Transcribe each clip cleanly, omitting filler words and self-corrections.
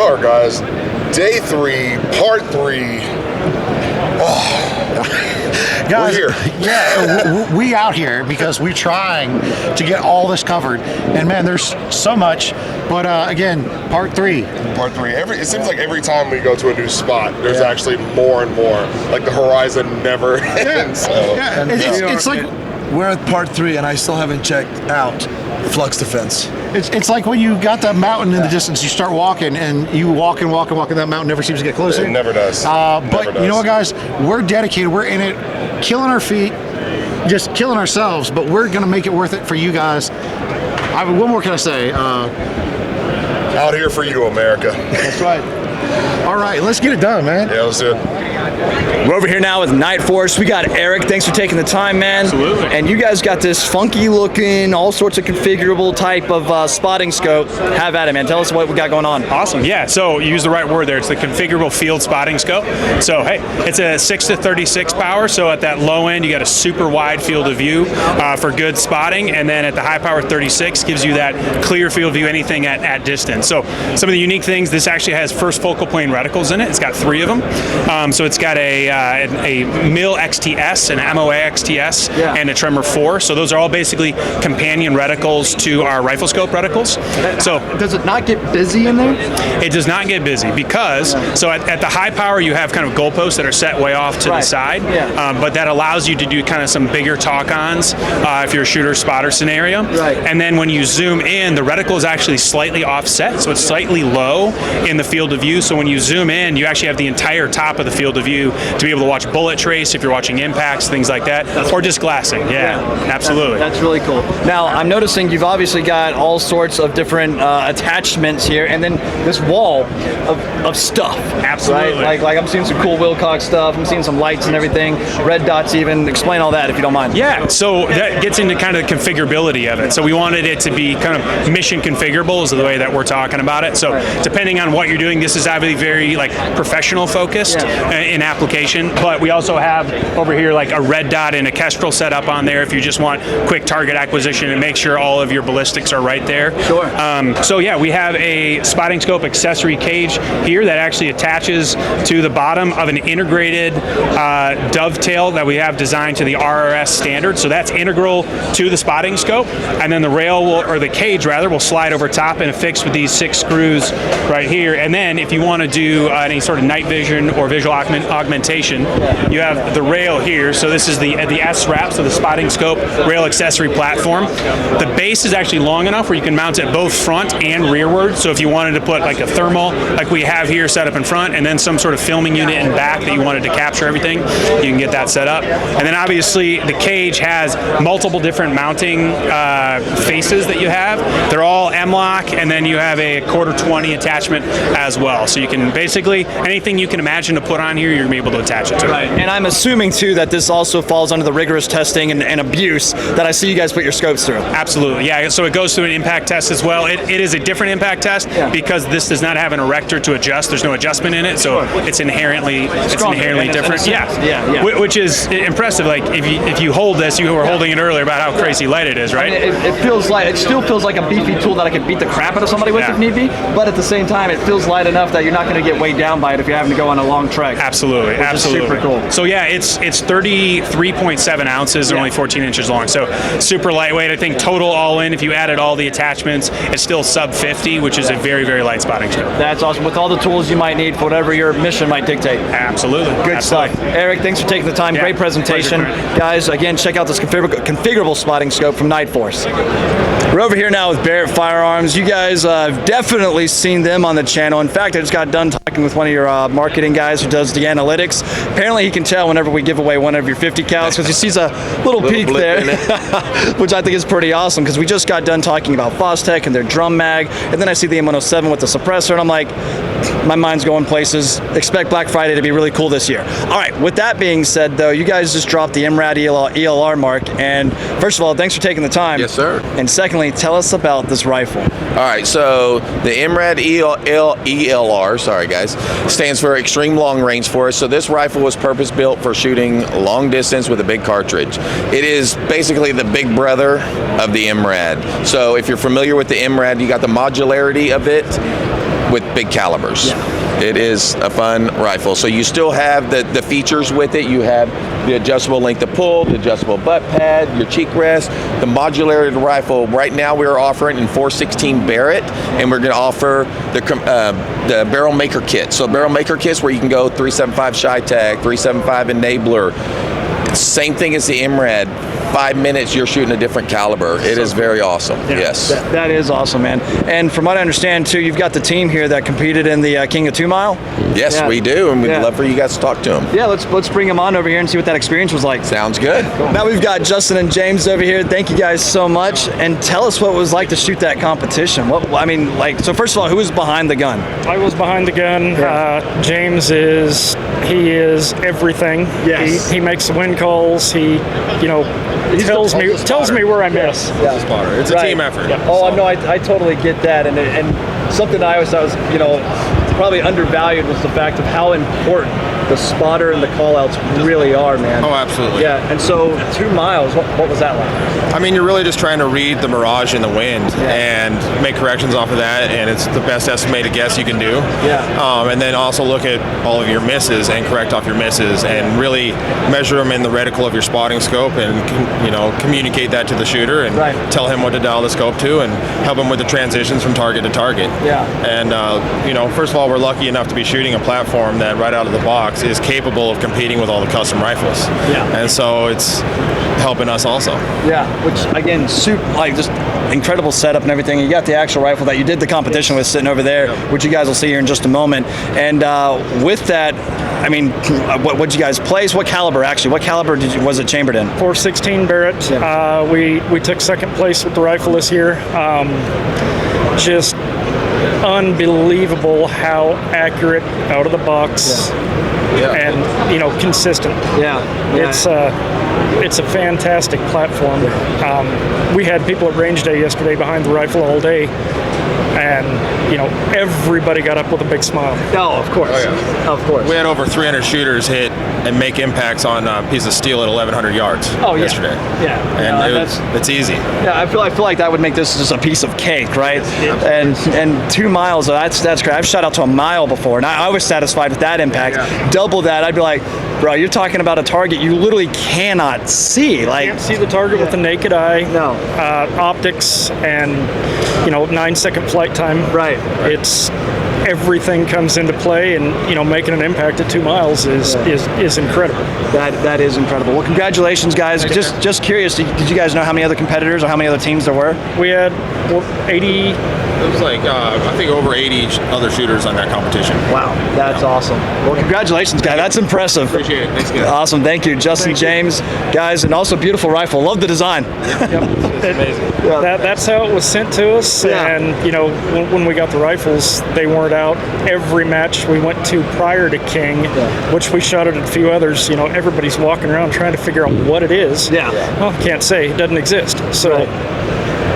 are, guys. Day 3, part 3. Guys, we're here. Yeah, we out here because we're trying to get all this covered. And man, there's so much. But again, part 3. Part 3. It seems like every time we go to a new spot, there's actually more and more. Like the horizon never ends. So. Yeah, it's like we're at part 3, and I still haven't checked out flux defense. It's like when you got that mountain in the distance, you start walking, and you walk and walk and walk, and that mountain never seems to get closer. It never does. But you know what, guys? We're dedicated. We're in it, killing our feet, just killing ourselves, but we're going to make it worth it for you guys. What more can I say? Out here for you, America. That's right. All right, let's get it done, man. Yeah, let's do it. We're over here now with NightForce. We got Eric. Thanks for taking the time, man. Absolutely. And you guys got this funky looking, all sorts of configurable type of spotting scope. Have at it, man. Tell us what we got going on. Awesome. Yeah, so you use the right word there. It's the configurable field spotting scope. So, hey, it's a 6 to 36 power. So at that low end, you got a super wide field of view for good spotting. And then at the high power 36 gives you that clear field of view, anything at distance. So some of the unique things, this actually has first focal plane reticles in it. It's got 3 of them. So it's got a MIL XTS, an MOA XTS, and a Tremor 4. So those are all basically companion reticles to our rifle scope reticles. So does it not get busy in there? It does not get busy because, so at the high power you have kind of goalposts that are set way off to the side, but that allows you to do kind of some bigger talk-ons if you're a shooter-spotter scenario. And then when you zoom in, the reticle is actually slightly offset, so it's slightly low in the field of view. So when you zoom in, you actually have the entire top of the field of view to be able to watch bullet trace if you're watching impacts, things like that, or just glassing. Absolutely. That's really cool. Now, I'm noticing you've obviously got all sorts of different attachments here, and then this wall of stuff. Absolutely. Right? Like I'm seeing some cool Wilcox stuff. I'm seeing some lights and everything, red dots even. Explain all that if you don't mind. Yeah, so that gets into kind of the configurability of it. So we wanted it to be kind of mission configurable is the way that we're talking about it. So depending on what you're doing, this is obviously very like professional focused in application, but we also have over here like a red dot and a Kestrel setup on there if you just want quick target acquisition and make sure all of your ballistics are right there. So yeah, we have a spotting scope accessory cage here that actually attaches to the bottom of an integrated dovetail that we have designed to the RRS standard. So that's integral to the spotting scope, and then the rail or the cage rather will slide over top and affix with these 6 screws right here. And then if you want to do any sort of night vision or visual augmentation, you have the rail here. So this is the S-wrap, so the spotting scope rail accessory platform. The base is actually long enough where you can mount it both front and rearward. So if you wanted to put like a thermal like we have here set up in front, and then some sort of filming unit in back that you wanted to capture everything, you can get that set up. And then obviously the cage has multiple different mounting faces that you have. They're all M-lock, and then you have a 1/4-20 attachment as well. So you can basically, anything you can imagine to put on here, you're going to be able to attach it to. And I'm assuming too that this also falls under the rigorous testing and abuse that I see you guys put your scopes through. Absolutely, yeah. So it goes through an impact test as well. It is a different impact test because this does not have an erector to adjust. There's no adjustment in it, so it's inherently different. Which is impressive. Like if you hold this, you were holding it earlier about how crazy light it is, right? I mean, it still feels like a beefy tool that I could beat the crap out of somebody with if need be. But at the same time, it feels light enough that you're not going to get weighed down by it if you're having to go on a long trek. Absolutely. Super cool. So yeah, it's 33.7 ounces and only 14 inches long. So super lightweight. I think total all in, if you added all the attachments, it's still sub 50, which is a very, very light spotting scope. That's awesome. With all the tools you might need for whatever your mission might dictate. Absolutely. Good stuff. Eric, thanks for taking the time. Great presentation. Guys, again, check out this configurable spotting scope from NightForce. We're over here now with Barrett Firearms. You guys have definitely seen them on the channel. In fact, I just got done talking with one of your marketing guys who does the analytics. Apparently he can tell whenever we give away one of your 50 cals because he sees a little peek there, which I think is pretty awesome because we just got done talking about Fostech and their drum mag, and then I see the M107 with the suppressor, and I'm like, my mind's going places. Expect Black Friday to be really cool this year. All right, with that being said, though, you guys just dropped the MRAD ELR mark, and first of all, thanks for taking the time. Yes, sir. And secondly, tell us about this rifle. All right, so the MRAD ELR, sorry guys, stands for Extreme Long Range Force. So this rifle was purpose-built for shooting long distance with a big cartridge. It is basically the big brother of the MRAD. So if you're familiar with the MRAD, you got the modularity of it. with big calibers. Yeah. It is a fun rifle. So you still have the features with it. You have the adjustable length of pull, the adjustable butt pad, your cheek rest, the modularity of the rifle. Right now we're offering in 416 Barrett, and we're going to offer the barrel maker kit. So barrel maker kits where you can go 375 Shy Tag, 375 Enabler. Same thing as the MRAD. 5 minutes, you're shooting a different caliber. It is very awesome. Yeah, yes. That is awesome, man. And from what I understand, too, you've got the team here that competed in the King of 2 Mile. Yes, Yeah. we do, and we'd Yeah. love for you guys to talk to them. Yeah, let's bring them on over here and see what that experience was like. Sounds good. Now we've got Justin and James over here. Thank you guys so much. And tell us what it was like to shoot that competition. So first of all, who was behind the gun? I was behind the gun. Yeah. James is everything. Yes. He makes the wind calls. He, tells me where I miss. Spotter. It's a Right. team effort. Yeah. Oh, no, I totally get that. And something I always thought was, probably undervalued was the fact of how important the spotter and the call-outs really are, man. Oh, absolutely. Yeah, and so 2 miles, what was that like? I mean, you're really just trying to read the mirage in the wind Yeah. and make corrections off of that, and it's the best estimated guess you can do. Yeah. And then also look at all of your misses and correct off your misses, and really measure them in the reticle of your spotting scope, and communicate that to the shooter, and Right. tell him what to dial the scope to, and help him with the transitions from target to target. Yeah. And first of all, we're lucky enough to be shooting a platform that right out of the box is capable of competing with all the custom rifles. Yeah. And so it's helping us also. Yeah, which again, just incredible setup and everything. You got the actual rifle that you did the competition with sitting over there, which you guys will see here in just a moment. And with that, I mean, what'd you guys place? What caliber actually? What caliber was it chambered in? 416 Barrett. Yeah. We took second place with the rifle this year. Just unbelievable how accurate out of the box and consistent. Yeah. It's a fantastic platform. We had people at range day yesterday behind the rifle all day, and everybody got up with a big smile. No, of course. Of course. We had over 300 shooters hit and make impacts on a piece of steel at 1,100 yards yesterday. Yeah. And it's easy. Yeah, I feel like that would make this just a piece of cake, right? And 2 miles, that's great. I've shot out to a mile before, and I was satisfied with that impact. Yeah. Double that, I'd be like, bro, you're talking about a target you literally cannot see. Can't see the target with the naked eye. No. Optics and 9-second flight time. Right. It's everything comes into play, and making an impact at 2 miles is incredible. That is incredible. Well, congratulations, guys. Just curious, did you guys know how many other competitors or how many other teams there were? We had 80. It was like, I think over 80 other shooters on that competition. Wow, that's awesome. Well, congratulations, guys. That's impressive. Appreciate it. Thanks, guys. Awesome. Thank you, Justin, James, guys, and also beautiful rifle. Love the design. Amazing. That's how it was sent to us. Yeah. And when we got the rifles, they weren't out. Every match we went to prior to King, which we shot at a few others, everybody's walking around trying to figure out what it is. Yeah. Well, can't say. It doesn't exist. So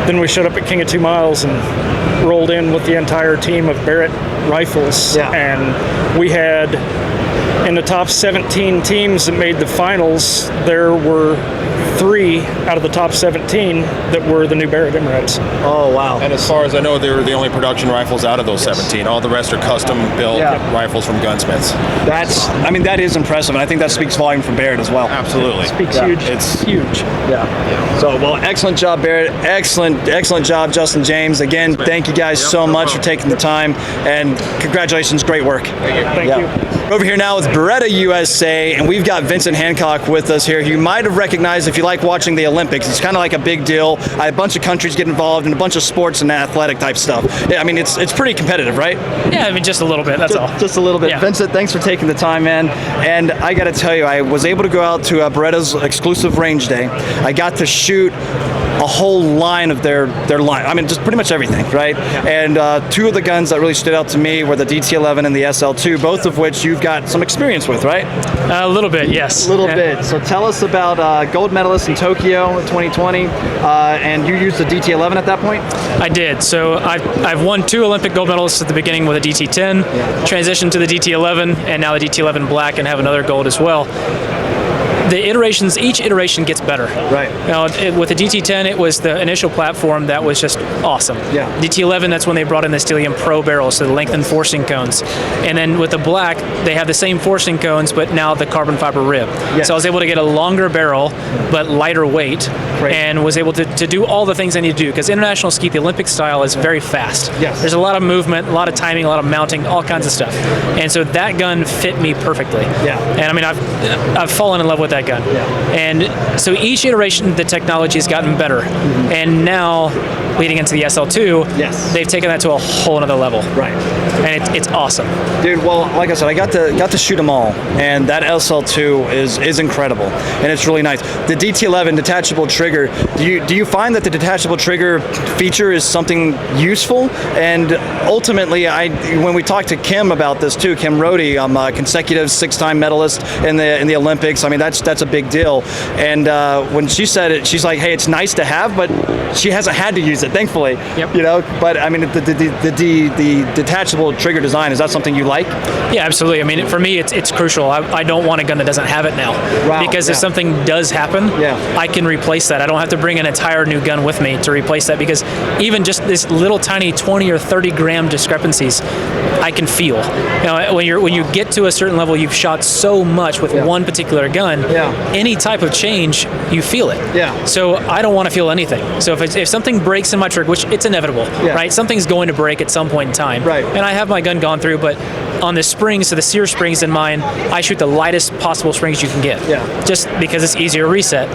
then we showed up at King of 2 Miles and rolled in with the entire team of Barrett rifles. Yeah. And we had, in the top 17 teams that made the finals, there were 3 out of the top 17 that were the new Barrett MRADs. Oh, wow. And as far as I know, they were the only production rifles out of those 17. All the rest are custom built rifles from gunsmiths. That is impressive, and I think that speaks volume for Barrett as well. Absolutely. Speaks huge. It's huge. Yeah. So, well, excellent job, Barrett. Excellent job, Justin, James. Again, thank you guys so much for taking the time, and congratulations. Great work. Thank you. We're over here now with Beretta USA, and we've got Vincent Hancock with us here, who you might have recognized if you like watching the Olympics. It's kind of like a big deal. A bunch of countries get involved in a bunch of sports and athletic type stuff. Yeah, I mean, it's pretty competitive, right? Yeah, I mean, just a little bit, that's all. Just a little bit. Yeah. Vincent, thanks for taking the time, man. And I got to tell you, I was able to go out to Beretta's exclusive range day. I got to shoot a whole line of their line. I mean, just pretty much everything, right? Yeah. And 2 of the guns that really stood out to me were the DT11 and the SL2, both of which you've got some experience with, right? A little bit, yes. A little Yeah. bit. So tell us about gold medalist in Tokyo in 2020, and you used the DT11 at that point? I did. So I've won 2 Olympic gold medalists at the beginning with a DT10, transitioned to the DT11, and now the DT11 black, and have another gold as well. the iterations, each iteration gets better. Right. With the DT10, it was the initial platform that was just awesome. Yeah. DT11, that's when they brought in the Stellium Pro barrels, so the lengthened forcing cones. And then with the black, they have the same forcing cones, but now the carbon fiber rib. Yes. So I was able to get a longer barrel, but lighter weight, and was able to do all the things I need to do, because international skeet, the Olympic style, is very fast. Yes. There's a lot of movement, a lot of timing, a lot of mounting, all kinds of stuff. And so that gun fit me perfectly. Yeah. And I mean, I've fallen in love with that gun. Yeah. And so each iteration, the technology has gotten better. And now, leading into the SL2, yes, they've taken that to a whole another level. Right. And it's awesome. Dude, well, like I said, I got to shoot them all, and that SL2 is incredible, and it's really nice. The DT11 detachable trigger, do you find that the detachable trigger feature is something useful? And ultimately, when we talked to Kim about this too, Kim Rohde, a consecutive 6-time medalist in the Olympics. I mean, that's a big deal. And when she said it, she's like, hey, it's nice to have, but she hasn't had to use it, thankfully. Yep. You know, but I mean, the detachable trigger design, is that something you like? Yeah, absolutely. I mean, for me, it's crucial. I don't want a gun that doesn't have it now. Wow, because if yeah. something does happen, Yeah. I can replace that. I don't have to bring an entire new gun with me to replace that, because even just this little tiny 20 or 30 gram discrepancies, I can feel. You know, when you get to a certain level, you've shot so much with Yeah. one particular gun. Yeah. Any type of change, you feel it. Yeah. So I don't want to feel anything. So if something breaks in my trigger, which it's inevitable, Yeah. right? Something's going to break at some point in time. Right. And I have my gun gone through, but on the springs, so the sear springs in mine, I shoot the lightest possible springs you can get. Yeah. Just because it's easier to reset.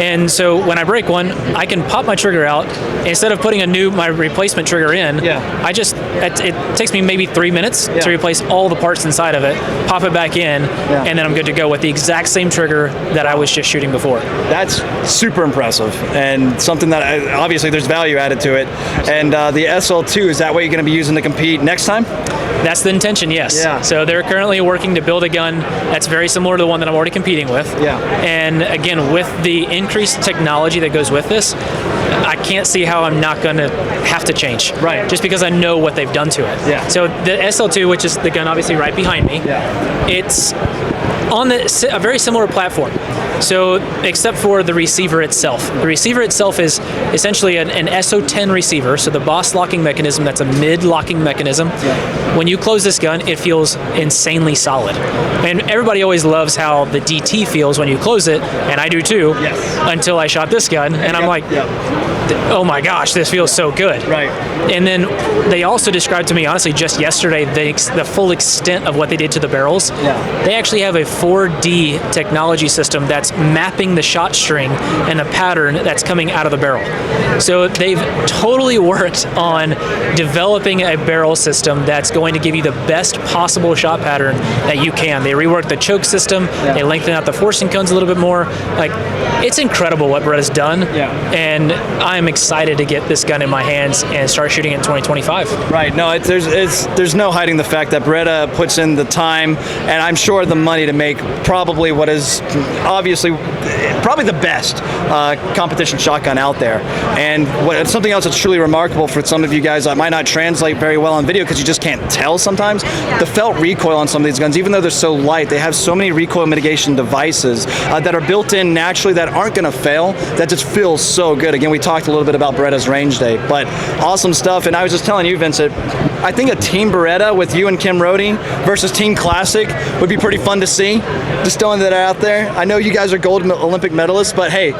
And so when I break one, I can pop my trigger out. Instead of putting my replacement trigger in, Yeah. it takes me maybe 3 minutes Yeah. to replace all the parts inside of it, pop it back in, Yeah. and then I'm good to go with the exact same trigger that I was just shooting before. That's super impressive, and something that obviously there's value added to it. And the SL2, is that what you're going to be using to compete next time? That's the intention, yes. Yeah. So they're currently working to build a gun that's very similar to the one that I'm already competing with. Yeah. And again, with the increased technology that goes with this, I can't see how I'm not going to have to change. Right. Just because I know what they've done to it. Yeah. So the SL2, which is the gun obviously right behind me, Yeah. it's on a very similar platform. So, except for the receiver itself. The receiver itself is essentially an SO10 receiver, so the boss locking mechanism, that's a mid-locking mechanism. Yeah. When you close this gun, it feels insanely solid. And everybody always loves how the DT feels when you close it, and I do too, Yes. until I shot this gun, and I'm like, oh my gosh, this feels so good. Right. And then they also described to me, honestly, just yesterday, the full extent of what they did to the barrels. Yeah. They actually have a 4D technology system that's mapping the shot string and the pattern that's coming out of the barrel. So they've totally worked on developing a barrel system that's going to give you the best possible shot pattern that you can. They reworked the choke system. Yeah. They lengthened out the forcing cones a little bit more. Like, it's incredible what Beretta's done. Yeah. And I'm excited to get this gun in my hands and start shooting it in 2025. Right. No, there's no hiding the fact that Beretta puts in the time and I'm sure the money to make probably what is obviously probably the best competition shotgun out there. And something else that's truly remarkable for some of you guys that might not translate very well on video because you just can't tell sometimes, the felt recoil on some of these guns, even though they're so light, they have so many recoil mitigation devices that are built in naturally that aren't going to fail, that just feels so good. Again, we talked a little bit about Beretta's range day, but awesome stuff. And I was just telling you, Vincent, I think a Team Beretta with you and Kim Rohde versus Team Classic would be pretty fun to see. Just throwing that out there. I know you guys are gold Olympic medalists, but hey,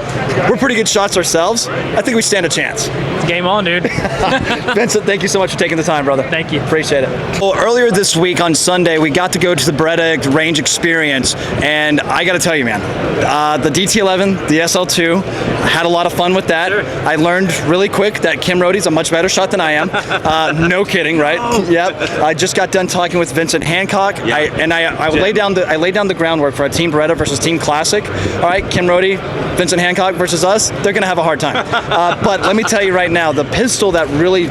we're pretty good shots ourselves. I think we stand a chance. Game on, dude. Vincent, thank you so much for taking the time, brother. Thank you. Appreciate it. Well, earlier this week on Sunday, we got to go to the Beretta range experience, and I got to tell you, man, the DT11, the SL2, I had a lot of fun with that. Sure. I learned really quick that Kim Rohde's a much better shot than I am. No kidding, right? Yep. I just got done talking with Vincent Hancock, I laid down the groundwork for a Team Beretta versus Team Classic. All right, Kim Rohde, Vincent Hancock versus us, they're going to have a hard time. But let me tell you right now, the pistol that really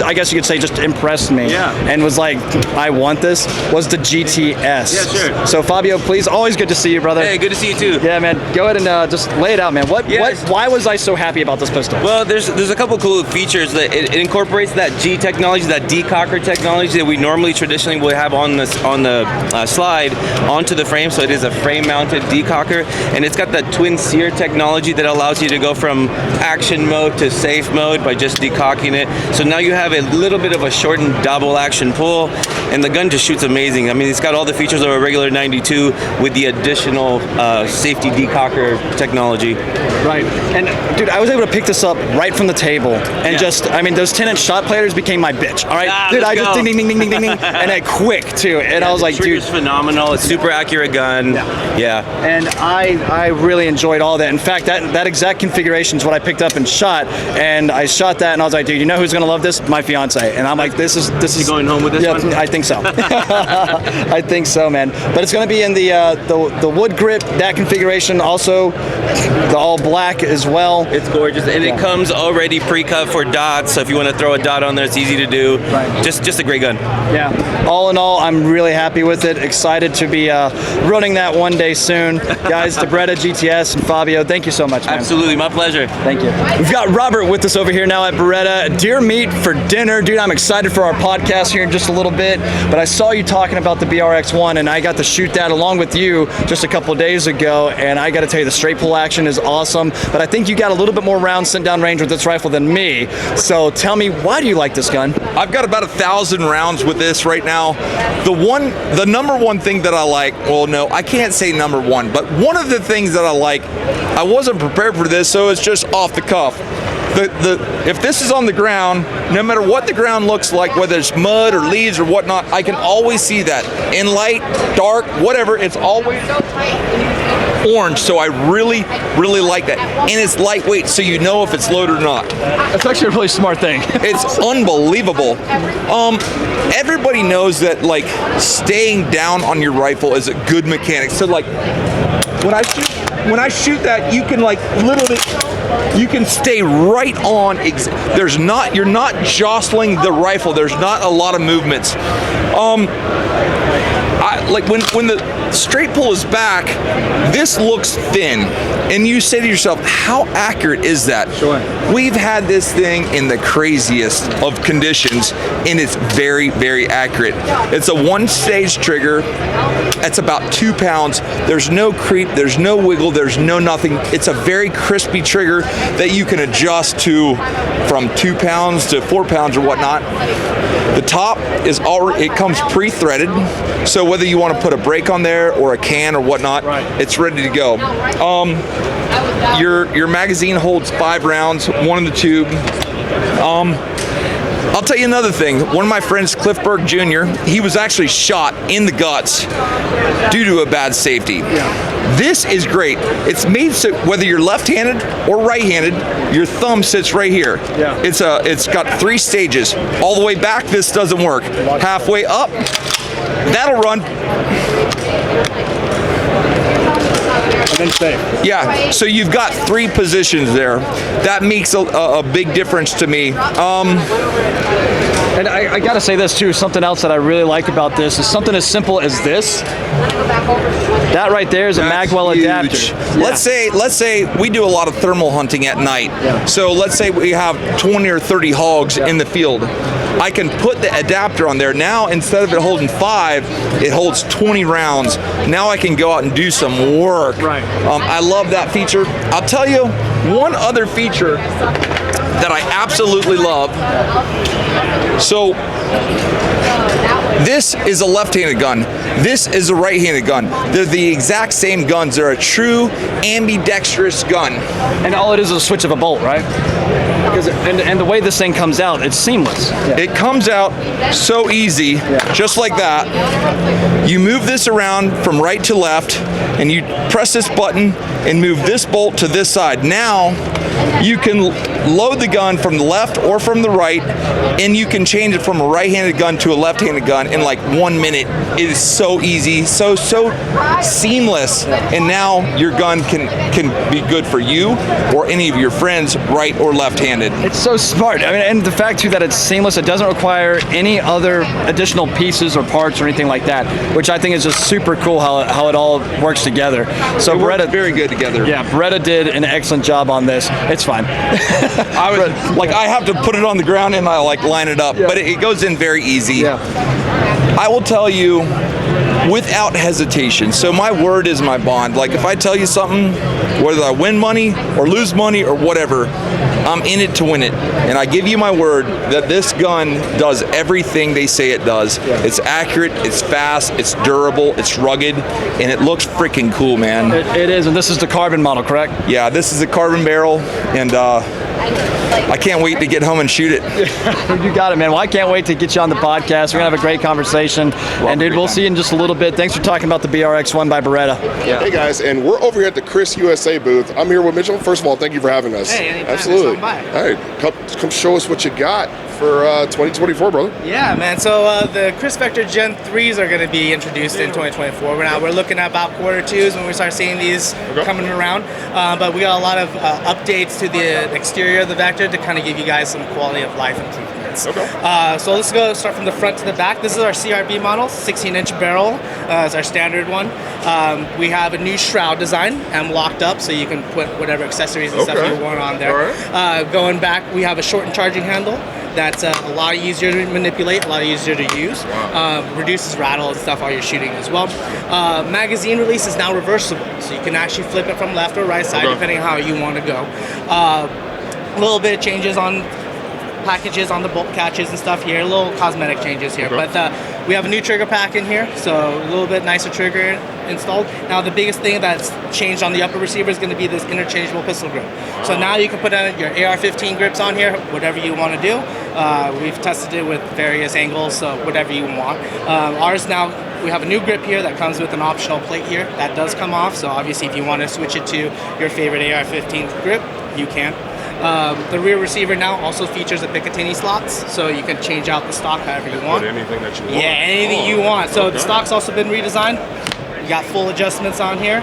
I guess you could say, just impressed me. Yeah. And was like, I want this, was the GTS. Yeah, sure. So Fabio, please, always good to see you, brother. Hey, good to see you too. Yeah, man. Go ahead and just lay it out, man. Yes. Why was I so happy about this pistol? Well, there's a couple cool features that it incorporates that G technology, that decocker technology that we normally traditionally would have on the slide onto the frame. So it is a frame-mounted decocker, and it's got that twin sear technology that allows you to go from action mode to safe mode by just decocking it. So now you have a little bit of a shortened double action pull, and the gun just shoots amazing. I mean, it's got all the features of a regular 92 with the additional safety decocker technology. Right. And dude, I was able to pick this up right from the table and just, I mean, those 10-inch shot players became my bitch. All right, dude, I just ding, ding, ding, ding, ding, ding, ding, and I quick too. And I was like, dude, it's phenomenal. It's super accurate gun. Yeah. And I really enjoyed all that. In fact, that exact configuration is what I picked up and shot. And I shot that, and I was like, dude, you know who's gonna love this? My fiance. And I'm like, this is You going home with this one? I think so. I think so, man. But it's gonna be in the wood grip, that configuration, also the all black as well. It's gorgeous, and it comes already pre-cut for dots. So if you want to throw a dot on there, it's easy to do. Right. Just a great gun. Yeah. All in all, I'm really happy with it. Excited to be running that one day soon, guys. To Beretta, GTS, and Fabio, thank you so much, man. Absolutely, my pleasure. Thank you. We've got Robert with us over here now at Beretta. Deer meat for dinner. Dude, I'm excited for our podcast here in just a little bit, but I saw you talking about the BRX-1, and I got to shoot that along with you just a couple days ago, and I got to tell you, the straight pull action is awesome, but I think you got a little bit more rounds sent down range with this rifle than me. So tell me, why do you like this gun? I've got about 1,000 rounds with this right now. The number one thing that I like, well, no, I can't say number one, but one of the things that I like, I wasn't prepared for this, so it's just off the cuff. If this is on the ground, no matter what the ground looks like, whether it's mud or leaves or whatnot, I can always see that. In light, dark, whatever, it's always orange, so I really like that. And it's lightweight, so you know if it's loaded or not. That's actually a really smart thing. It's unbelievable. Everybody knows that, like, staying down on your rifle is a good mechanic. So, like, when I shoot that, you can, like, literally, you can stay right on. You're not jostling the rifle. There's not a lot of movements. Like when the straight pull is back, this looks thin, and you say to yourself, how accurate is that? Sure. We've had this thing in the craziest of conditions, and it's very, very accurate. It's a one-stage trigger. It's about 2 pounds. There's no creep, there's no wiggle, there's no nothing. It's a very crispy trigger that you can adjust to from 2 pounds to 4 pounds or whatnot. The top is already, it comes pre-threaded, so whether you want to put a brake on there or a can or whatnot, it's ready to go. Your magazine holds 5 rounds, one in the tube. I'll tell you another thing. One of my friends, Cliff Burke Jr., he was actually shot in the guts due to a bad safety. This is great. It's made so whether you're left-handed or right-handed, your thumb sits right here. It's got 3 stages. All the way back, this doesn't work. Halfway up, that'll run. And then safe. Yeah, so you've got 3 positions there. That makes a big difference to me. And I gotta say this too, something else that I really like about this is something as simple as this. That right there is a Magwell adapter. Yeah. Let's say we do a lot of thermal hunting at night. So let's say we have 20 or 30 hogs in the field. I can put the adapter on there. Now, instead of it holding 5, it holds 20 rounds. Now I can go out and do some work. Right. I love that feature. I'll tell you one other feature that I absolutely love. So this is a left-handed gun. This is a right-handed gun. They're the exact same guns. They're a true ambidextrous gun. And all it is a switch of a bolt, right? And the way this thing comes out, it's seamless. It comes out so easy, just like that. You move this around from right to left, and you press this button and move this bolt to this side. Now, you can load the gun from the left or from the right, and you can change it from a right-handed gun to a left-handed gun in like 1 minute. It is so easy, so seamless, and now your gun can be good for you or any of your friends, right or left-handed. wanted. It's so smart. I mean, and the fact too that it's seamless. It doesn't require any other additional pieces or parts or anything like that, which I think is just super cool how it all works together. So Beretta, very good together. Yeah, Beretta did an excellent job on this. It's fine. I have to put it on the ground and I line it up, but it goes in very easy. Yeah. I will tell you without hesitation. So my word is my bond. Like if I tell you something, whether I win money or lose money or whatever, I'm in it to win it. And I give you my word that this gun does everything they say it does. It's accurate, it's fast, it's durable, it's rugged, and it looks freaking cool, man. It is, and this is the carbon model, correct? Yeah, this is a carbon barrel, and I can't wait to get home and shoot it. You got it, man. Well, I can't wait to get you on the podcast. We're going to have a great conversation. And, dude, we'll see you in just a little bit. Thanks for talking about the BRX-1 by Beretta. Yeah. Hey, guys, and we're over here at the KRISS USA booth. I'm here with Mitchell. First of all, thank you for having us. Hey, anytime. Absolutely. All right, come show us what you got for 2024, brother. Yeah, man. So the KRISS Vector Gen 3s are going to be introduced in 2024. We're looking at about Q2s when we start seeing these coming around. But we got a lot of updates to the exterior of the Vector to kind of give you guys some quality of life improvements. So let's start from the front to the back. This is our CRB model, 16-inch barrel is our standard one. We have a new shroud design, locked up, so you can put whatever accessories and stuff you want on there. Going back, we have a shortened charging handle. That's a lot easier to manipulate, a lot easier to use. Reduces rattle and stuff while you're shooting as well. Magazine release is now reversible, so you can actually flip it from left or right side depending on how you want to go. A little bit of changes on packages on the bolt catches and stuff here, little cosmetic changes here. But we have a new trigger pack in here, so a little bit nicer trigger installed. Now the biggest thing that's changed on the upper receiver is going to be this interchangeable pistol grip. So now you can put your AR-15 grips on here, whatever you want to do. We've tested it with various angles, so whatever you want. Ours now, we have a new grip here that comes with an optional plate here that does come off, so obviously if you want to switch it to your favorite AR-15 grip, you can. The rear receiver now also features a Picatinny slots, so you can change out the stock however you want. Put anything that you want. Yeah, anything you want. So the stock's also been redesigned. You got full adjustments on here.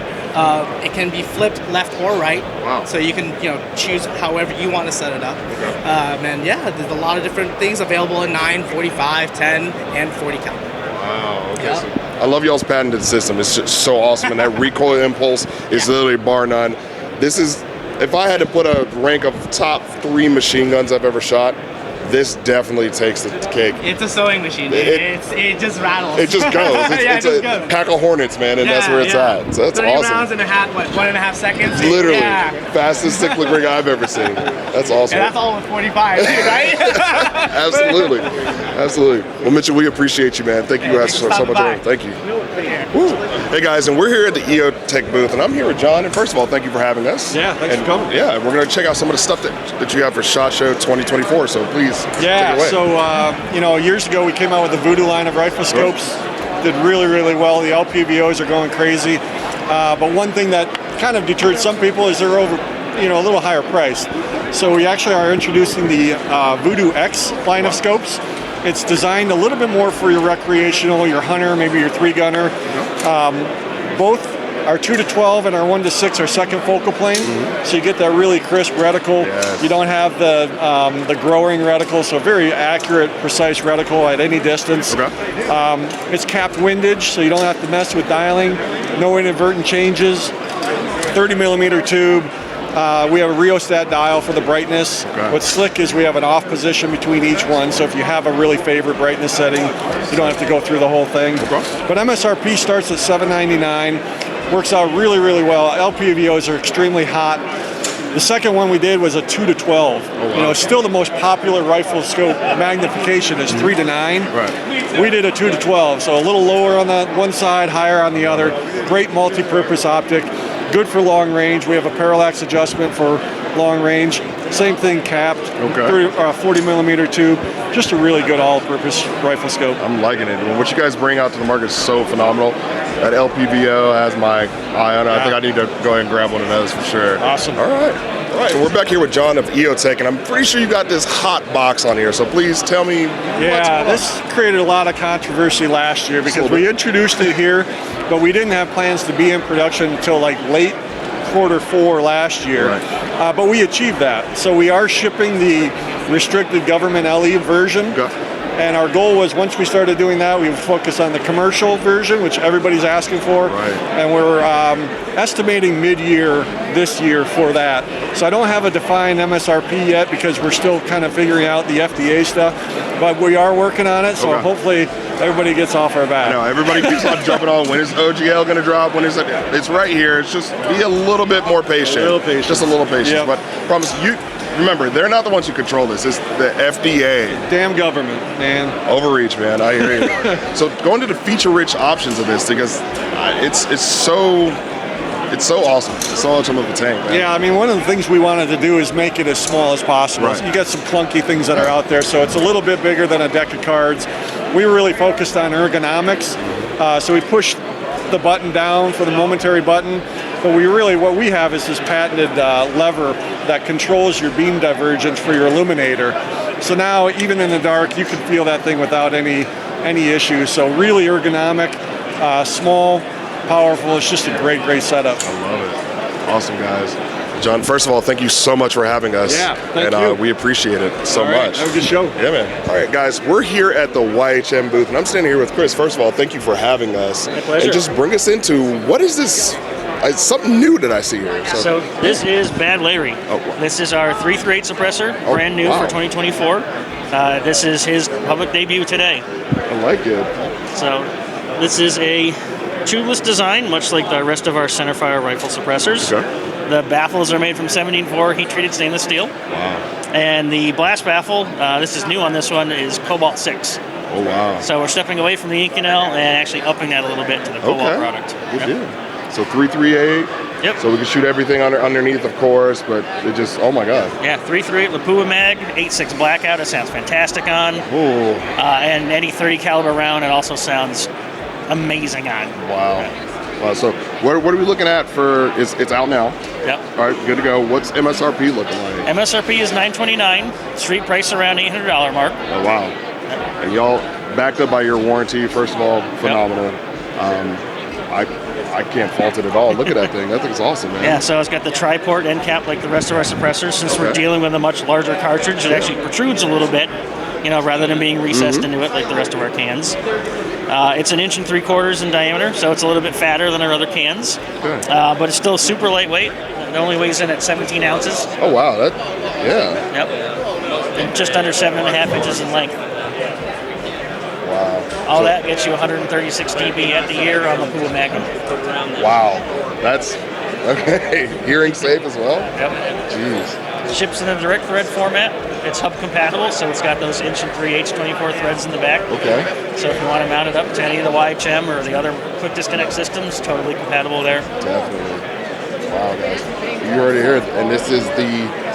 It can be flipped left or right. Wow. So you can choose however you want to set it up. And yeah, there's a lot of different things available in 9, 45, 10, and 40 caliber. Wow. Okay. So I love y'all's patented system. It's just so awesome, and that recoil impulse is literally bar none. This is. If I had to put a rank of top 3 machine guns I've ever shot, this definitely takes the cake. It's a sewing machine. It just rattles. It just goes. It's a pack of hornets, man, and that's where it's at. So that's 30 awesome. rounds in a hat, what, 1.5 seconds? Literally, fastest stick rig I've ever seen. That's awesome. And that's all with 45, right? Absolutely, absolutely. Well, Mitchell, we appreciate you, man. Thank you guys so much. Thank you. Woo. Hey guys, and we're here at the EOTECH booth, and I'm here with John. And first of all, thank you for having us. Yeah, thanks for coming. Yeah, we're going to check out some of the stuff that you have for SHOT Show 2024. So please, take it away. So years ago we came out with the Voodoo line of rifle scopes. Did really, really well. The LPVOs are going crazy. But one thing that kind of deterred some people is they're over, a little higher priced. So we actually are introducing the Voodoo X line of scopes. It's designed a little bit more for your recreational, your hunter, maybe your 3-gunner. Both our 2 to 12 and our 1 to 6 are second focal plane, so you get that really crisp reticle. You don't have the growing reticle, so very accurate, precise reticle at any distance. It's capped windage, so you don't have to mess with dialing. No inadvertent changes. 30 millimeter tube. We have a rheostat dial for the brightness. What's slick is we have an off position between each one, so if you have a really favorite brightness setting, you don't have to go through the whole thing. But MSRP starts at $799. Works out really, really well. LPVOs are extremely hot. The second one we did was a 2 to 12. Still the most popular rifle scope magnification is 3 to 9. We did a 2 to 12, so a little lower on the one side, higher on the other. Great multi-purpose optic. Good for long range. We have a parallax adjustment for long range. Same thing capped. 40 millimeter tube. Just a really good all-purpose rifle scope. I'm liking it. What you guys bring out to the market is so phenomenal. That LPVO has my eye on it. I think I need to go ahead and grab one of those for sure. Awesome. All right, so we're back here with John of EOTECH, and I'm pretty sure you got this hot box on here, so please tell me this created a lot of controversy last year because we introduced it here, but we didn't have plans to be in production until like late Q4 last year. But we achieved that. So we are shipping the restricted government LE version. And our goal was, once we started doing that, we would focus on the commercial version, which everybody's asking for. And we're estimating mid-year this year for that. So I don't have a defined MSRP yet because we're still kind of figuring out the FDA stuff. But we are working on it, so hopefully everybody gets off our back. I know, everybody keeps on jumping on. When is OGL going to drop? When is it? It's right here. It's just be a little bit more patient. A little patient. Just a little patient. But promise you. Remember, they're not the ones who control this. It's the FDA. Damn government, man. Overreach, man. I hear you. So going to the feature-rich options of this, because it's so awesome. It's so much of a tank, man. Yeah, I mean, one of the things we wanted to do is make it as small as possible. You got some clunky things that are out there, so it's a little bit bigger than a deck of cards. We were really focused on ergonomics, so we pushed the button down for the momentary button. But what we have is this patented lever that controls your beam divergence for your illuminator. So now, even in the dark, you can feel that thing without any issues. So really ergonomic, small, powerful. It's just a great setup. I love it. Awesome, guys. John, first of all, thank you so much for having us. Yeah, thank you. We appreciate it so much. Have a good show. Yeah, man. All right, guys, we're here at the YHM booth, and I'm standing here with Chris. First of all, thank you for having us. My pleasure. And just bring us into, what is this? It's something new that I see here. So this is Bad Larry. This is our 338 suppressor, brand new for 2024. This is his public debut today. I like it. So this is a tubeless design, much like the rest of our centerfire rifle suppressors. The baffles are made from 17-4 heat-treated stainless steel. And the blast baffle, this is new on this one, is Cobalt 6. Oh, wow. So we're stepping away from the Inconel and actually upping that a little bit to the Cobalt product. Good deal. So 338. Yep. So we can shoot everything underneath, of course, but it just, oh my God. Yeah, 338 Lapua mag, 8.6 blackout. It sounds fantastic on. Ooh. And any 30 caliber round, it also sounds amazing on. Wow. Wow. So what are we looking at for? It's out now. Yep. All right, good to go. What's MSRP looking like? MSRP is $929. Street price around $800 mark. Oh wow. And y'all backed up by your warranty. First of all, phenomenal. I can't fault it at all. Look at that thing. That thing's awesome, man. Yeah, so it's got the tri-port end cap like the rest of our suppressors. Since we're dealing with a much larger cartridge, it actually protrudes a little bit, rather than being recessed into it like the rest of our cans. It's 1 3/4 inches in diameter, so it's a little bit fatter than our other cans. But it's still super lightweight. It only weighs in at 17 ounces. Oh, wow. Yep. And just under 7.5 inches in length. Wow. All that gets you 136 dB at the ear on the Lapua Magnum. Wow. That's okay. Hearing safe as well? Yep. Jeez. Ships in a direct thread format. It's hub compatible, so it's got those 1 3/8 24 threads in the back. Okay. So if you want to mount it up to any of the YHM or the other quick disconnect systems, totally compatible there. Definitely. Wow, guys. You heard it here. And this is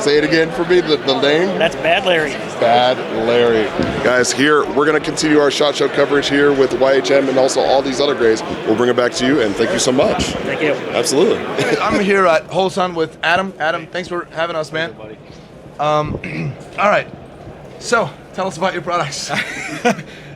say it again for me, the name? That's Bad Larry. Bad Larry. Guys, here, we're going to continue our SHOT Show coverage here with YHM and also all these other grades. We'll bring it back to you, and thank you so much. Thank you. Absolutely. I'm here at Holosun with Adam. Adam, thanks for having us, man. All right. So, tell us about your products.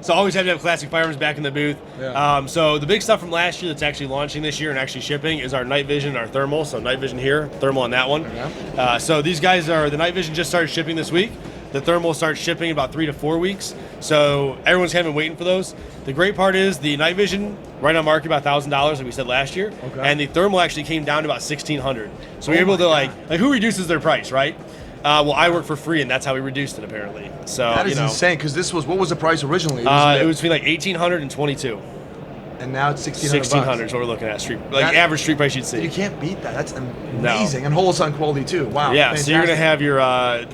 So always have to have classic firearms back in the booth. Yeah. So the big stuff from last year that's actually launching this year and actually shipping is our night vision, our thermal. So night vision here, thermal on that one. Okay. So these guys the night vision just started shipping this week. The thermal starts shipping in about 3 to 4 weeks. So everyone's kind of been waiting for those. The great part is the night vision right on market about $1,000 like we said last year. Okay. And the thermal actually came down to about $1,600. So we're able to like who reduces their price, right? Well, I work for free, and that's how we reduced it, apparently. So that is insane, because what was the price originally? It was between like $1,800 and $2,200. And now it's $1,600. $1,600 is what we're looking at. Average street price you'd see. You can't beat that. That's amazing. And Holosun quality, too. Wow. Yeah, fantastic. so you're going to have your,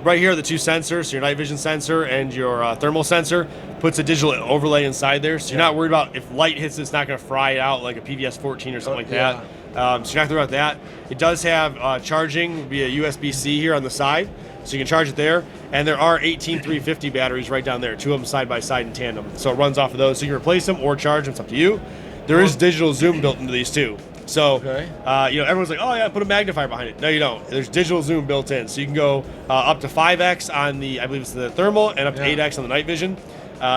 right here are the two sensors, so your night vision sensor and your thermal sensor. Puts a digital overlay inside there, so you're not worried about if light hits it's not going to fry it out like a PVS 14 or something like that. So you're not worried about that. It does have charging via USB-C here on the side, so you can charge it there. And there are 18350 batteries right down there, 2 of them side by side in tandem. So it runs off of those, so you can replace them or charge them. It's up to you. There is digital zoom built into these too. So, everyone's like, oh yeah, put a magnifier behind it. No, you don't. There's digital zoom built in, so you can go up to 5x on the, I believe it's the thermal, and up to 8x on the night vision.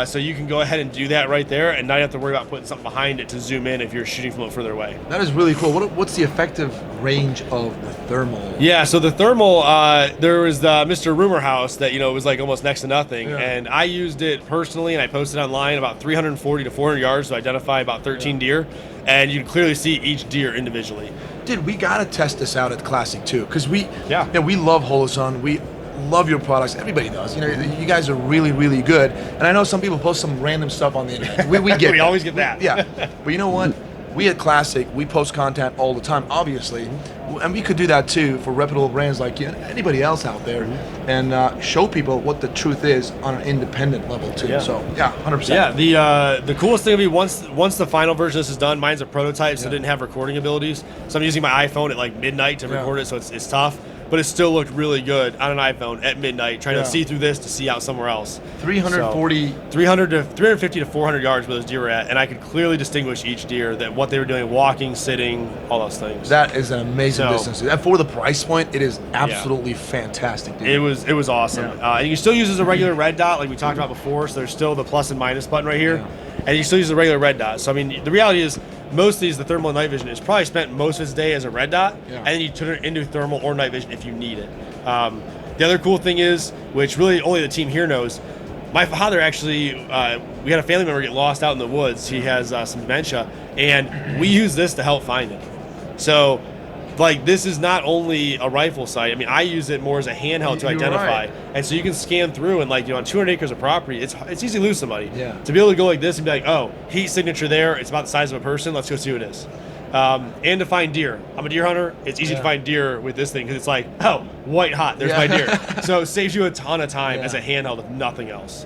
So you can go ahead and do that right there and not have to worry about putting something behind it to zoom in if you're shooting from a little further away. That is really cool. What's the effective range of the thermal? Yeah, so the thermal, there was the Mr. Rumor House that, you know, was like almost next to nothing. And I used it personally and I posted online about 340 to 400 yards to identify about 13 deer. And you can clearly see each deer individually. Dude, we got to test this out at Classic too, because we love Holosun. We love your products. Everybody does. You know, you guys are really, really good. And I know some people post some random stuff on the internet. We get we always get that. Yeah. But you know what? We at Classic, we post content all the time, obviously. And we could do that too for reputable brands like you and anybody else out there, and show people what the truth is on an independent level too. Yeah. So yeah, 100%. Yeah, the coolest thing will be once the final version of this is done. Mine's a prototype, so it didn't have recording abilities. So I'm using my iPhone at like midnight to record it, so it's tough. But it still looked really good on an iPhone at midnight, trying to see through this to see out somewhere else. 350 to 400 yards where those deer were at, and I could clearly distinguish each deer, that what they were doing, walking, sitting, all those things. That is an amazing distance. That for the price point, it is absolutely fantastic, dude. It was awesome. And you can still use it as a regular red dot, like we talked about before. So there's still the plus and minus button right here, and you still use the regular red dot. So I mean, the reality is, most of these, the thermal and night vision, is probably spent most of its day as a red dot, and then you turn it into thermal or night vision if you need it. The other cool thing is, which really only the team here knows, my father actually, we had a family member get lost out in the woods. He has some dementia, and we use this to help find him. So, like, this is not only a rifle sight. I mean, I use it more as a handheld to identify. Right. And so you can scan through, and like, you know, on 200 acres of property, it's easy to lose somebody. Yeah. To be able to go like this and be like, oh, heat signature there, it's about the size of a person, let's go see what it is. And to find deer. I'm a deer hunter. It's easy to find deer with this thing because it's like, oh, white hot, there's my deer. So it saves you a ton of time as a handheld if nothing else.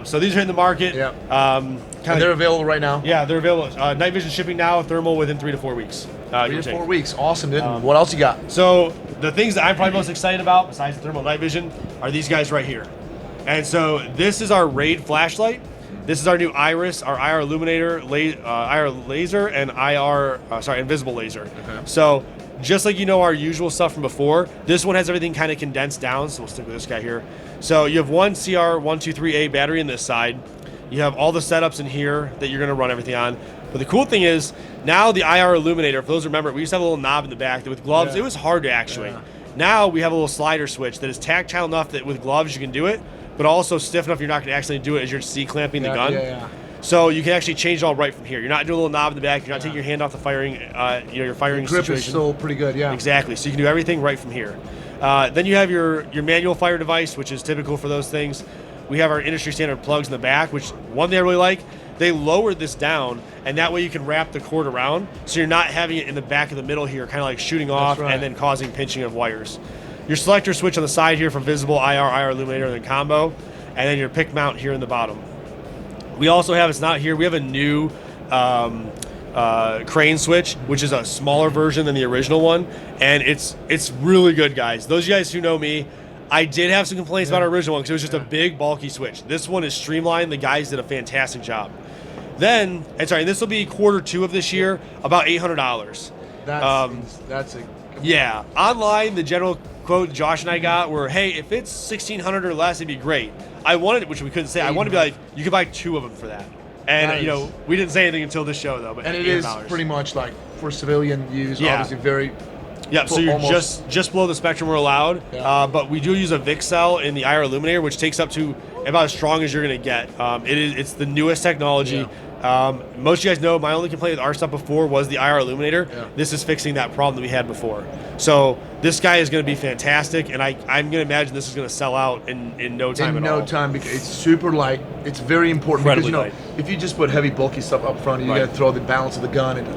So these are in the market. And they're available right now? Yeah, they're available. Night vision shipping now, thermal within 3 to 4 weeks. 3 to 4 weeks. Awesome, dude. What else you got? So the things that I'm probably most excited about, besides the thermal night vision, are these guys right here. And so this is our Raid flashlight. This is our new Iris, our IR illuminator, IR laser, and invisible laser. Okay. So just like you know our usual stuff from before, this one has everything kind of condensed down, so we'll stick with this guy here. So you have one CR123A battery in this side. You have all the setups in here that you're going to run everything on. But the cool thing is, now the IR illuminator, for those who remember, we used to have a little knob in the back that with gloves, it was hard to actuate. Now we have a little slider switch that is tactile enough that with gloves you can do it, but also stiff enough you're not going to accidentally do it as you're C-clamping the gun. So you can actually change it all right from here. You're not doing a little knob in the back. You're not taking your hand off the firing, your firing The grip situation. is still pretty good, Exactly. So you can do everything right from here. Then you have your manual fire device, which is typical for those things. We have our industry standard plugs in the back, which one thing I really like, they lowered this down, and that way you can wrap the cord around, so you're not having it in the back of the middle here, kind of like shooting off and then causing pinching of wires. Your selector switch on the side here from visible, IR illuminator, and then combo, and then your pick mount here in the bottom. We also have, it's not here, we have a new crane switch, which is a smaller version than the original one, and it's really good, guys. Those of you guys who know me, I did have some complaints about our original one because it was just a big, bulky switch. This one is streamlined. The guys did a fantastic job. Then, this will be Q2 of this year, about $800. That's a... Yeah. Online, the general quote Josh and I got were, hey, if it's $1,600 or less, it'd be great. I wanted it, which we couldn't say. I wanted to be like, you could buy 2 of them for that. And, you know, we didn't say anything until this show, though. But and it is pretty much like for civilian use, obviously very... Yeah, so you're just below the spectrum we're allowed, but we do use a VIC cell in the IR illuminator, which takes up to about as strong as you're going to get. It's the newest technology. Most of you guys know my only complaint with our stuff before was the IR illuminator. This is fixing that problem that we had before. So this guy is going to be fantastic, and I'm going to imagine this is going to sell out in no time at all. In no time, because it's super light. It's very important because, you know, if you just put heavy, bulky stuff up front, you got to throw the balance of the gun. And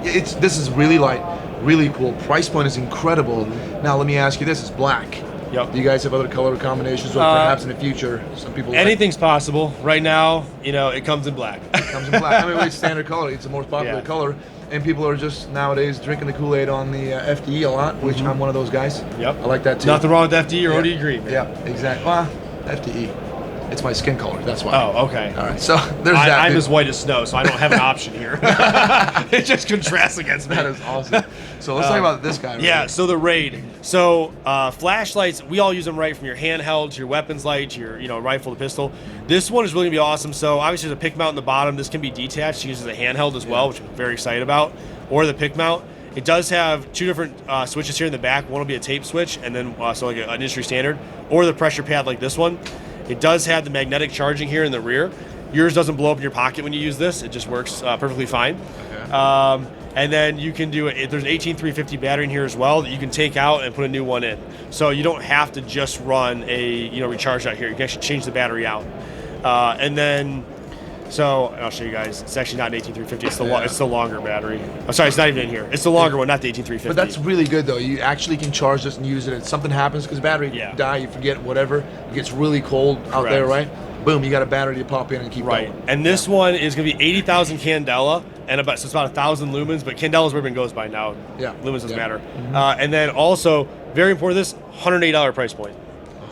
this is really light. Really cool. Price point is incredible. Now let me ask you this: it's black. Do you guys have other color combinations, or perhaps in the future, some people? Anything's possible. Right now, you know, it comes in black. It comes in black. I mean, it's standard color. It's the most popular color, and people are just nowadays drinking the Kool-Aid on the FDE a lot, which I'm one of those guys. I like that too. Nothing wrong with FDE or OD green. Yeah, exactly. Well, FDE. It's my skin color. That's why. Oh, okay. All right. So there's that. I'm dude. as white as snow, so I don't have an option here. It just contrasts against me. That is awesome. So let's talk about this guy. Yeah, so the Raid. So flashlights, we all use them right from your handheld to your weapons light to your rifle to pistol. This one is really gonna be awesome. So obviously there's a pick mount in the bottom. This can be detached to use as a handheld as well, which I'm very excited about. Or the pick mount. It does have two different switches here in the back. One will be a tape switch, and then so like an industry standard, or the pressure pad like this one. It does have the magnetic charging here in the rear. Yours doesn't blow up in your pocket when you use this. It just works perfectly fine. Okay. And then you can do it. There's an 18350 battery in here as well that you can take out and put a new one in. So you don't have to just run a recharge out here. You can actually change the battery out. And then, so I'll show you guys. It's actually not an 18350. It's the longer battery. I'm sorry, it's not even in here. It's the longer one, not the 18350. But that's really good though. You actually can charge this and use it. If something happens because battery die, you forget whatever. It gets really cold out there, right? Boom, you got a battery to pop in and keep going. And this one is going to be 80,000 candela, and so it's about 1,000 lumens. But candela is where everyone goes by now. Yeah, lumens doesn't matter. And then also very important, this $108 price point.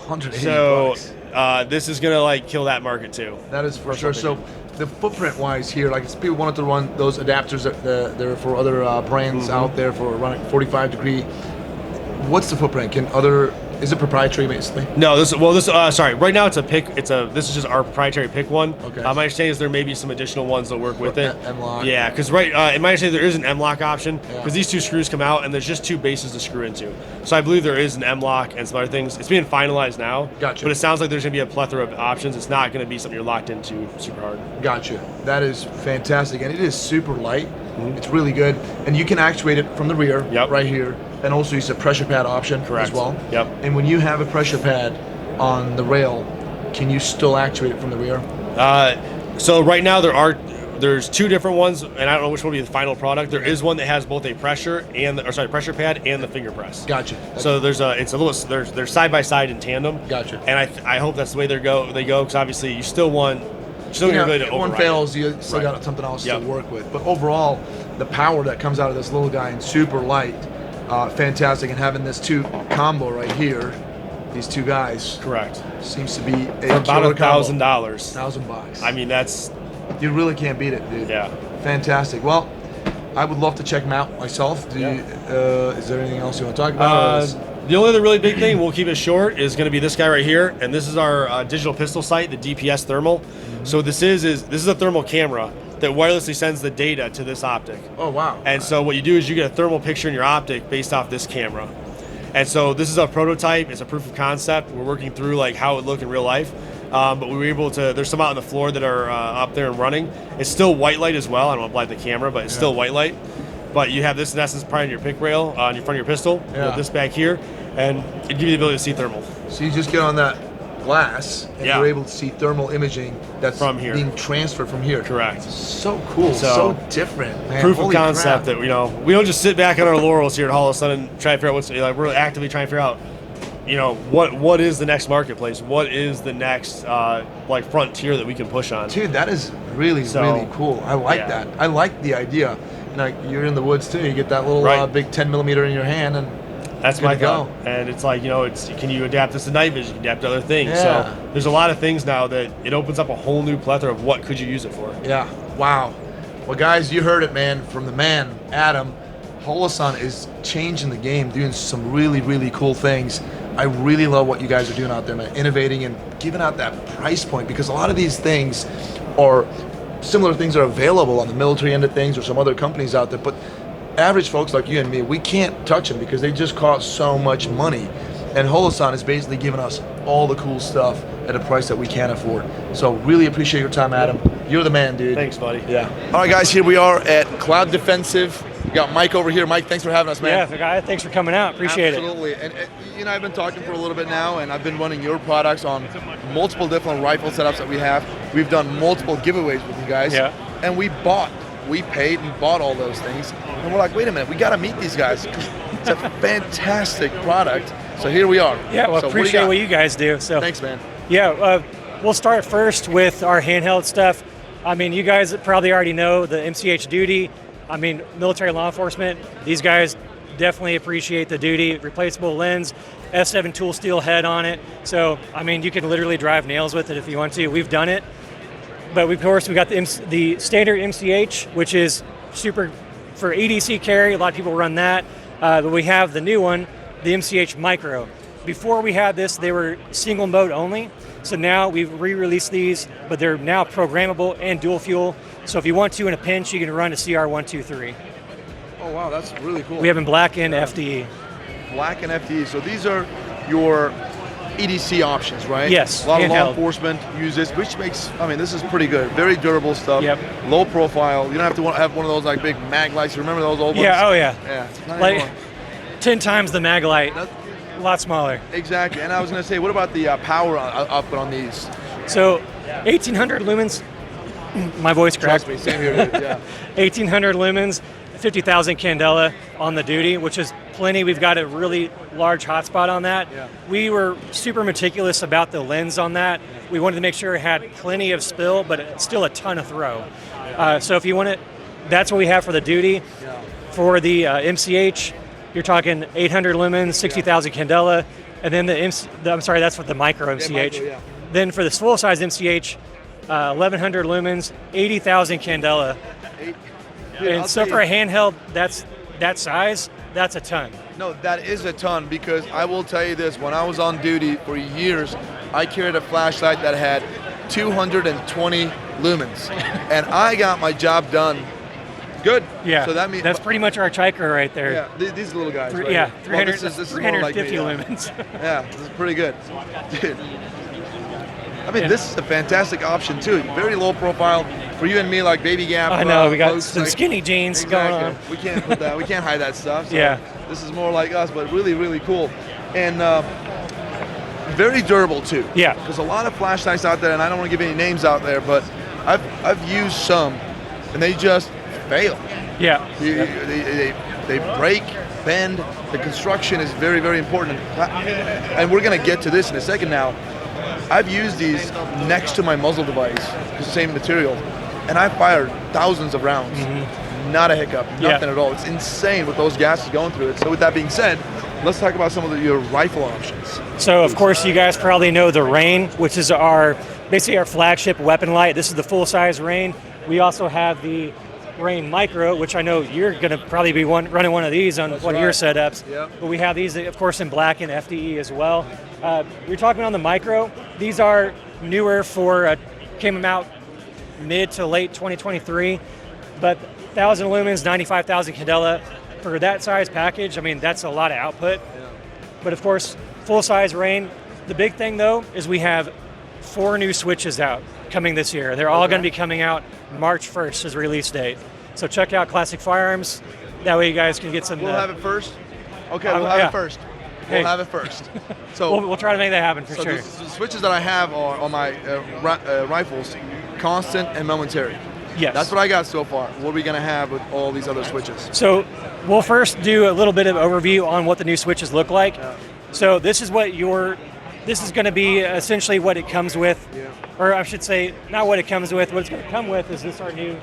$180. So this is going to kill that market too. That is for sure. So the footprint wise here, like if people wanted to run those adapters that they're for other brands out there for running 45 degree, what's the footprint? Is it proprietary basically? No, sorry. Right now it's a pick. This is just our proprietary pick one. Okay. My understanding is there may be some additional ones that work with it. M-lock. Yeah, because in my understanding there is an M-lock option because these two screws come out and there's just two bases to screw into. So I believe there is an M-lock and some other things. It's being finalized now. Gotcha. But it sounds like there's going to be a plethora of options. It's not going to be something you're locked into super hard. Gotcha. That is fantastic, and it is super light. It's really good, and you can actuate it from the rear, right here, and also use a pressure pad option as well. Yep. And when you have a pressure pad on the rail, can you still actuate it from the rear? So right now there's two different ones, and I don't know which one will be the final product. There is one that has both a pressure pad and the finger press. Gotcha. So they're side by side in tandem. Gotcha. And I hope that's the way they go because obviously you still want. If one fails, you still got something else to work with. But overall, the power that comes out of this little guy and super light, fantastic. And having this two combo right here, these two guys, seems to be for about $1,000. $1,000. I mean, you really can't beat it, dude. Yeah, fantastic. Well, I would love to check them out myself. Is there anything else you want to talk about? The only other really big thing, we'll keep it short, is going to be this guy right here, and this is our digital pistol sight, the DPS thermal. So this is a thermal camera that wirelessly sends the data to this optic. Oh wow! And so what you do is you get a thermal picture in your optic based off this camera. And so this is a prototype. It's a proof of concept. We're working through how it would look in real life. But we were able to. There's some out on the floor that are up there and running. It's still white light as well. I don't want to blind the camera, but it's still white light. But you have this in essence probably on your pick rail, on your front of your pistol, with this back here, and it gives you the ability to see thermal. So you just get on that glass and you're able to see thermal imaging that's from here, being transferred from here. Correct. So cool, so different, man. Proof of concept that we don't just sit back on our laurels here at Holosun and try to figure out we're actively trying to figure out what is the next marketplace, what is the next frontier that we can push on. Dude, that is really cool. I like that. I like the idea. You're in the woods too. You get that little big 10mm in your hand, and that's my thought. And it's can you adapt this to night vision? You can adapt to other things. Yeah. So there's a lot of things now that it opens up a whole new plethora of what could you use it for. Yeah. Wow. Well, guys, you heard it, man, from the man, Adam. Holosun is changing the game, doing some really, really cool things. I really love what you guys are doing out there, man, innovating and giving out that price point, because a lot of these things are similar things are available on the military end of things or some other companies out there, but average folks like you and me, we can't touch them because they just cost so much money. And Holosun is basically giving us all the cool stuff at a price that we can't afford. So really appreciate your time, Adam. You're the man, dude. Thanks, buddy. Yeah. All right, guys, here we are at Cloud Defensive. We got Mike over here. Mike, thanks for having us, man. Yeah, thanks for coming out. Appreciate it. Absolutely. And I've been talking for a little bit now, and I've been running your products on multiple different rifle setups that we have. We've done multiple giveaways with you guys. Yeah. And we paid and bought all those things. And we're like, wait a minute, we got to meet these guys. It's a fantastic product. So here we are. Yeah, well, appreciate what you guys do. So thanks, man. Yeah, we'll start first with our handheld stuff. I mean, you guys probably already know the MCH Duty. I mean, military law enforcement, these guys definitely appreciate the duty. Replaceable lens, S7 tool steel head on it. So, I mean, you can literally drive nails with it if you want to. We've done it. But of course, we got the standard MCH, which is super for EDC carry. A lot of people run that. But we have the new one, the MCH Micro. Before we had this, they were single mode only. So now we've re-released these, but they're now programmable and dual fuel. So if you want to in a pinch, you can run a CR123. Oh wow, that's really cool. We have in black and FDE. Black and FDE. So these are your EDC options, right? Yes. A lot of law handheld. enforcement use this, which makes, I mean, this is pretty good. Very durable stuff. Yep. Low profile. You don't have to have one of those like big mag lights. Remember those old ones? Yeah, oh yeah. Yeah. Not Like anymore. 10 times the mag light. A lot smaller. Exactly. And I was going to say, what about the power output on these? So 1800 lumens. My voice cracked. Trust me, same here, dude. Yeah. 1800 lumens, 50,000 candela on the duty, which is plenty. We've got a really large hotspot on that. Yeah. We were super meticulous about the lens on that. We wanted to make sure it had plenty of spill, but still a ton of throw. So if you want it, that's what we have for the duty. Yeah. For the MCH, you're talking 800 lumens, 60,000 candela, and then I'm sorry, that's for the micro MCH. Yeah, micro, yeah. Then for the full size MCH, 1100 lumens, 80,000 candela. Dude, And I'll so tell for a you- handheld, that size, that's a ton. No, that is a ton, because I will tell you this, when I was on duty for years, I carried a flashlight that had 220 lumens, and I got my job done good. Yeah, So that means that's pretty much our Chiker right there. Yeah, these little guys. Right Yeah, here. 300, Well, this is more like 350 me, yeah. lumens. Yeah, this is pretty good. Dude. I mean, this is a fantastic option too. Very low profile for you and me, like baby gap. I know, we got folks, some like- skinny jeans Exactly. going on. We can't put that. We can't hide that stuff. So Yeah. This is more like us, but really, really cool, and very durable too. Yeah. Because a lot of flashlights out there, and I don't want to give any names out there, but I've used some, and they just fail. Yeah. They break, bend. The construction is very, very important. And we're going to get to this in a second now. I've used these next to my muzzle device, the same material, and I fired thousands of rounds. Not a hiccup, nothing at all. It's insane what those gases going through it. So with that being said, let's talk about some of your rifle options. So of course you guys probably know the Rain, which is basically our flagship weapon light. This is the full size Rain. We also have the Rain Micro, which I know you're going to probably be running one of these on one of your setups. Yep. But we have these, of course, in black and FDE as well. You're talking on the Micro. These are newer came out mid to late 2023, but 1,000 lumens, 95,000 candela. For that size package, I mean, that's a lot of output. Yeah. But of course, full size Rain. The big thing though is we have 4 new switches out coming this year. They're all going to be coming out March 1st as release date. So check out Classic Firearms. That way you guys can get some. We'll have it first. Okay, we'll have yeah. it first. Hey. We'll have it first. So we'll try to make that happen for so sure. the switches that I have are on my rifles, constant and momentary. Yes. That's what I got so far. What are we going to have with all these other switches? So we'll first do a little bit of overview on what the new switches look like. Yeah. So this is going to be essentially what it comes with, or I should say, not what it comes with. What it's going to come with is this our new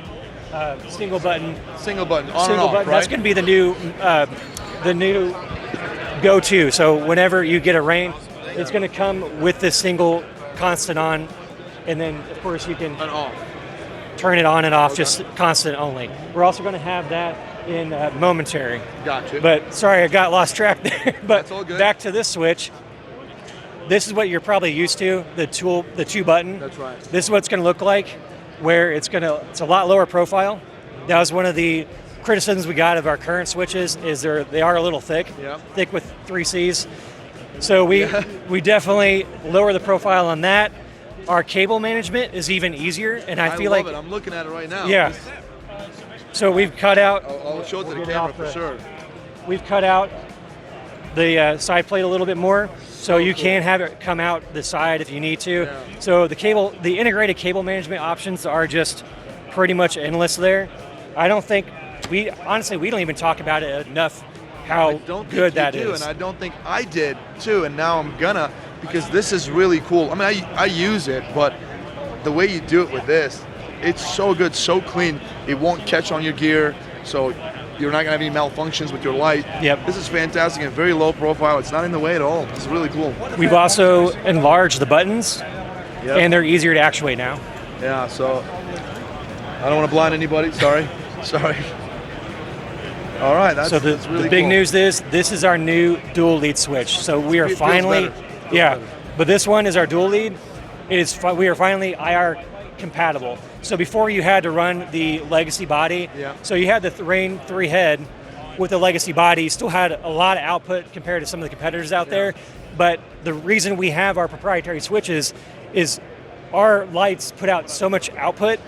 single button. Single button, on Single and off, button. right? That's going to be the new go-to. So whenever you get a Rain, it's going to come with this single constant on, and then of course you can turn it on and off, just constant only. We're also going to have that in momentary. Gotcha. But sorry, I got lost track there. But That's all good. back to this switch. This is what you're probably used to, the two button. That's right. This is what it's going to look like, where it's a lot lower profile. That was one of the criticisms we got of our current switches, is they are a little thick, thick with 3 Cs. So we definitely lower the profile on that. Our cable management is even easier, and I feel love like it. I'm looking at it right now. Yeah. So we've cut out. I'll show it to we'll the get it camera off for sure. We've cut out the side plate a little bit more, so you can have it come out the side if you need to. Yeah. So the integrated cable management options are just pretty much endless there. I don't think we don't even talk about it enough how good that is. And I don't think I did too, and now I'm gonna, because this is really cool. I mean, I use it, but the way you do it with this, it's so good, so clean. It won't catch on your gear, so You're not going to have any malfunctions with your light. Yep. This is fantastic and very low profile. It's not in the way at all. It's really cool. We've also enlarged the buttons, and they're easier to actuate now. Yeah, so I don't want to blind anybody. Sorry. All right, that's so that's really the big cool. news is this is our new dual lead switch. So we are Feels finally, better. but this one is our dual lead. We are finally IR compatible. So before you had to run the legacy body, so you had the Rain 3 head with the legacy body, you still had a lot of output compared to some of the competitors out there. But the reason we have our proprietary switches is our lights put out so much output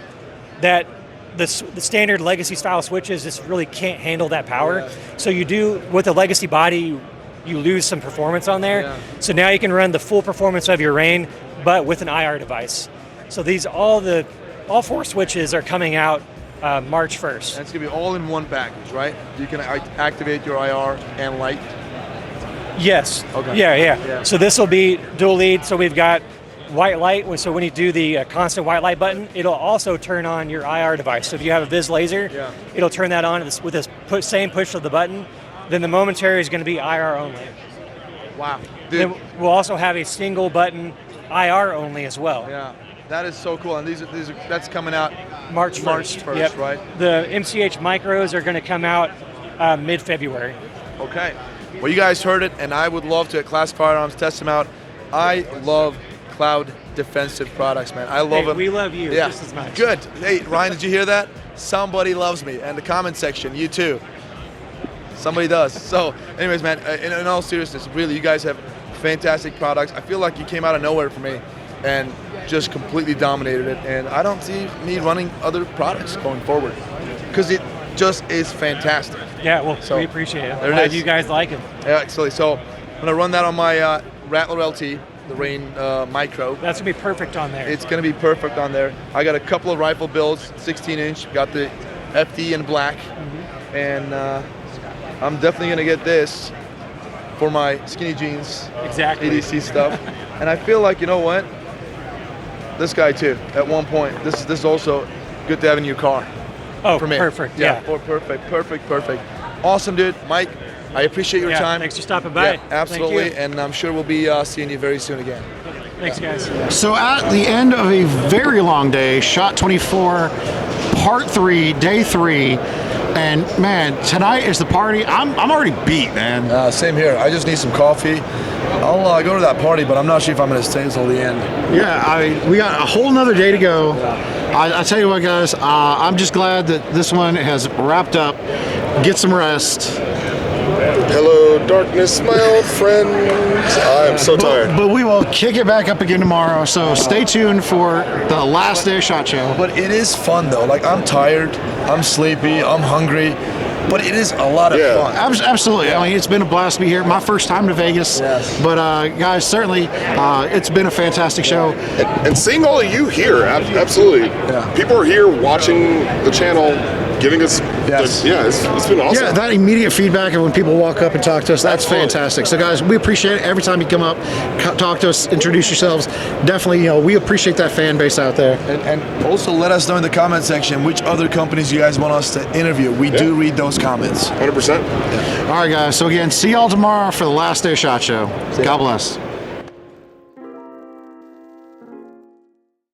that the standard legacy style switches just really can't handle that power. So you do, with the legacy body, you lose some performance on there. So now you can run the full performance of your Rain, but with an IR device. So all 4 switches are coming out March 1st. And it's going to be all in one package, right? You can activate your IR and light. Yes. Okay. Yeah. So this will be dual lead. So we've got white light. So when you do the constant white light button, it'll also turn on your IR device. So if you have a Viz laser, it'll turn that on with this same push of the button. Then the momentary is going to be IR only. Wow. Then we'll also have a single button IR only as well. Yeah. That is so cool. And that's coming out March 1st, right? The MCH micros are going to come out mid-February. Okay. Well, you guys heard it, and I would love to at Class Firearms test them out. I love cloud defensive products, man. I love them. We love you just as much. Good. Hey, Ryan, did you hear that? Somebody loves me. And the comment section, you too. Somebody does. So, anyways, man, in all seriousness, really, you guys have fantastic products. I feel like you came out of nowhere for me and just completely dominated it. And I don't see me running other products going forward because it just is fantastic. Yeah, well, we appreciate it. There it Glad is. you guys like it. Yeah, absolutely. So I'm going to run that on my Rattler LT, the Rain Micro. That's going to be perfect on there. It's going to be perfect on there. I got a couple of rifle builds, 16-inch. Got the FD in black. And I'm definitely going to get this for my skinny jeans, EDC stuff. And I feel like, you know what? This guy too, at one point. This is also good to have in your car. Oh, for me. perfect. Perfect. Awesome, dude. Mike, I appreciate your time. Thanks for stopping by. Yeah, absolutely. Thank you. And I'm sure we'll be seeing you very soon again. Thanks, guys. So at the end of a very long day, Shot 24, Part 3, Day 3, and man, tonight is the party. I'm already beat, man. Same here. I just need some coffee. I'll go to that party, but I'm not sure if I'm going to stay until the end. Yeah, we got a whole nother day to go. I tell you what, guys, I'm just glad that this one has wrapped up. Get some rest. Hello, darkness, my old friend. I am so tired. But we will kick it back up again tomorrow, so stay tuned for the last day of SHOT Show. But it is fun, though. Like, I'm tired, I'm sleepy, I'm hungry, but it is a lot of fun. Absolutely. I mean, it's been a blast to be here. My first time to Vegas. Yes. But, guys, certainly, it's been a fantastic show. And seeing all of you here, absolutely. Yeah. People are here watching the channel, giving us, it's been awesome. Yeah, that immediate feedback of when people walk up and talk to us, that's fantastic. So, guys, we appreciate it. Every time you come up, talk to us, introduce yourselves. Definitely, we appreciate that fan base out there. And also let us know in the comment section which other companies you guys want us to interview. We do read those comments. 100%. All right, guys. So, again, see y'all tomorrow for the last day of SHOT Show. God bless.